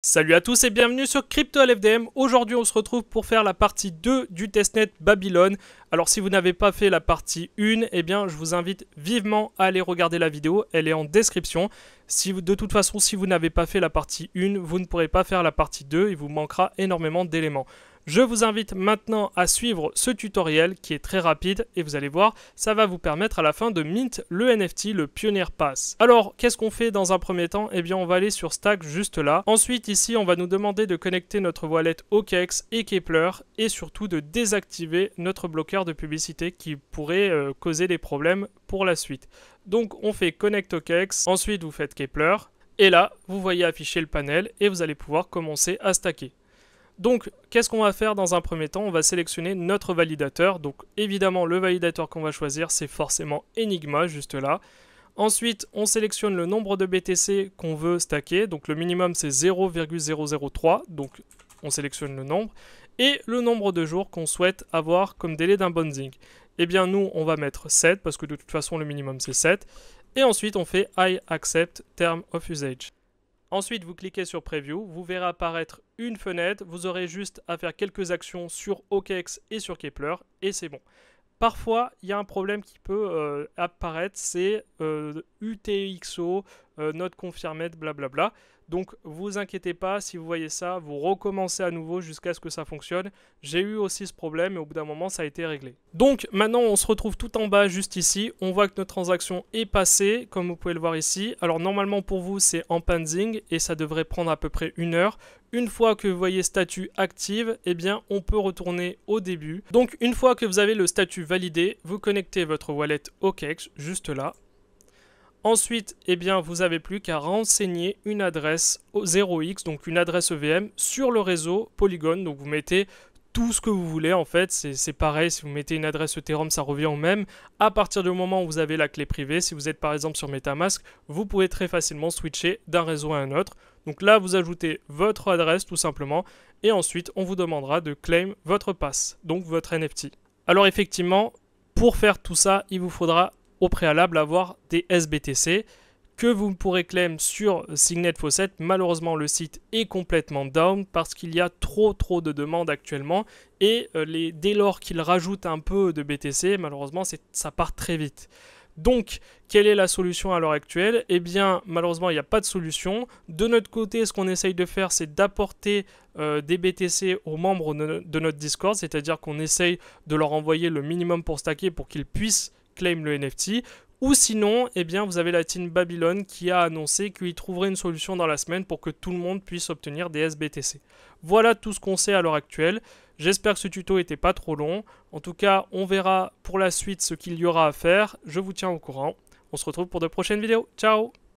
Salut à tous et bienvenue sur CryptoLFDM. Aujourd'hui on se retrouve pour faire la partie 2 du testnet Babylone. Alors si vous n'avez pas fait la partie 1, eh bien je vous invite vivement à aller regarder la vidéo, elle est en description. De toute façon si vous n'avez pas fait la partie 1, vous ne pourrez pas faire la partie 2, il vous manquera énormément d'éléments. Je vous invite maintenant à suivre ce tutoriel qui est très rapide et vous allez voir, ça va vous permettre à la fin de mint le NFT, le Pioneer Pass. Alors, qu'est-ce qu'on fait dans un premier temps? Eh bien, on va aller sur Stack juste là. Ensuite, ici, on va nous demander de connecter notre wallet OKEx et Keplr et surtout de désactiver notre bloqueur de publicité qui pourrait causer des problèmes pour la suite. Donc, on fait Connect OKEx, ensuite vous faites Keplr et là, vous voyez afficher le panel et vous allez pouvoir commencer à stacker. Donc, qu'est-ce qu'on va faire dans un premier temps? On va sélectionner notre validateur. Donc, évidemment, le validateur qu'on va choisir, c'est forcément Enigma, juste là. Ensuite, on sélectionne le nombre de BTC qu'on veut stacker. Donc, le minimum, c'est 0,003. Donc, on sélectionne le nombre. Et le nombre de jours qu'on souhaite avoir comme délai d'inbouncing. Eh bien, nous, on va mettre 7, parce que de toute façon, le minimum, c'est 7. Et ensuite, on fait I accept term of usage. Ensuite, vous cliquez sur Preview, vous verrez apparaître une fenêtre, vous aurez juste à faire quelques actions sur OKEx et sur Keplr, et c'est bon. Parfois, il y a un problème qui peut apparaître, c'est UTXO, not confirmed, blablabla. Donc, vous inquiétez pas, si vous voyez ça, vous recommencez à nouveau jusqu'à ce que ça fonctionne. J'ai eu aussi ce problème et au bout d'un moment, ça a été réglé. Donc, maintenant, on se retrouve tout en bas, juste ici. On voit que notre transaction est passée, comme vous pouvez le voir ici. Alors, normalement, pour vous, c'est en pending et ça devrait prendre à peu près 1 heure. Une fois que vous voyez statut active, eh bien, on peut retourner au début. Donc, une fois que vous avez le statut validé, vous connectez votre wallet OKEx, juste là. Ensuite, eh bien, vous n'avez plus qu'à renseigner une adresse 0x, donc une adresse EVM, sur le réseau Polygon. Donc, vous mettez tout ce que vous voulez, en fait. C'est pareil, si vous mettez une adresse Ethereum, ça revient au même. À partir du moment où vous avez la clé privée, si vous êtes par exemple sur MetaMask, vous pouvez très facilement switcher d'un réseau à un autre. Donc là, vous ajoutez votre adresse tout simplement. Et ensuite, on vous demandera de claim votre pass, donc votre NFT. Alors effectivement, pour faire tout ça, il vous faudra au préalable avoir des SBTC que vous pourrez claim sur Signet Faucet. Malheureusement, le site est complètement down parce qu'il y a trop de demandes actuellement et dès lors qu'il rajoute un peu de BTC, malheureusement, ça part très vite. Donc, quelle est la solution à l'heure actuelle? Eh bien, malheureusement, il n'y a pas de solution. De notre côté, ce qu'on essaye de faire, c'est d'apporter des BTC aux membres de notre Discord, c'est-à-dire qu'on essaye de leur envoyer le minimum pour stacker pour qu'ils puissent claim le NFT. Ou sinon, eh bien, vous avez la team Babylone qui a annoncé qu'il trouverait une solution dans la semaine pour que tout le monde puisse obtenir des SBTC. Voilà tout ce qu'on sait à l'heure actuelle. J'espère que ce tuto n'était pas trop long. En tout cas, on verra pour la suite ce qu'il y aura à faire. Je vous tiens au courant. On se retrouve pour de prochaines vidéos. Ciao!